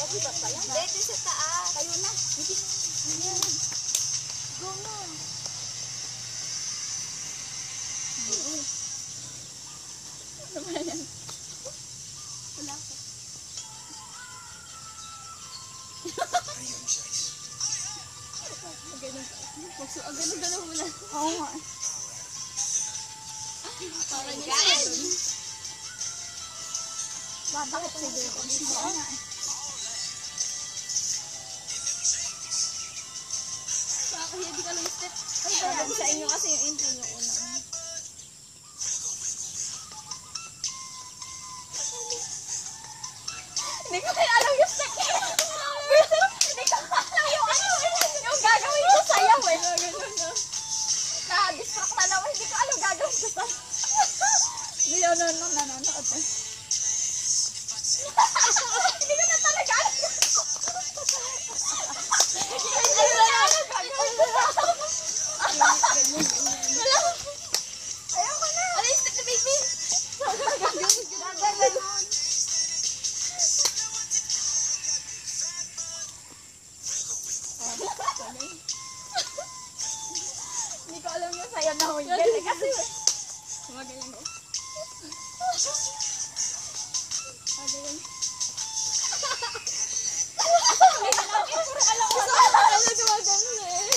Nagibat pa yan. Dito sa taas. Tayo na. Ayan. Go mo. Ano ba yan? Wala ko. Ganun mo lang. Oo nga. Parang yan. Bakit siguro? Oo nga. Bakit hindi ka lang step? Ay, sa inyo kasi yung intro yung unang. Hindi ko rin alam yung step. Hindi ko alam yung ano yung gagawin ko sayaw eh. Na-distract na naman. Hindi ko alam gagawin ko sayaw. Hindi ko nanonood eh. Hindi ko na talaga alam. Ayaw ko na. Ano yung step na baby? Hindi ko alam yung sayaw na huwag yan. Kasi magaling ko. Magaling. Alam ko. Alam ko.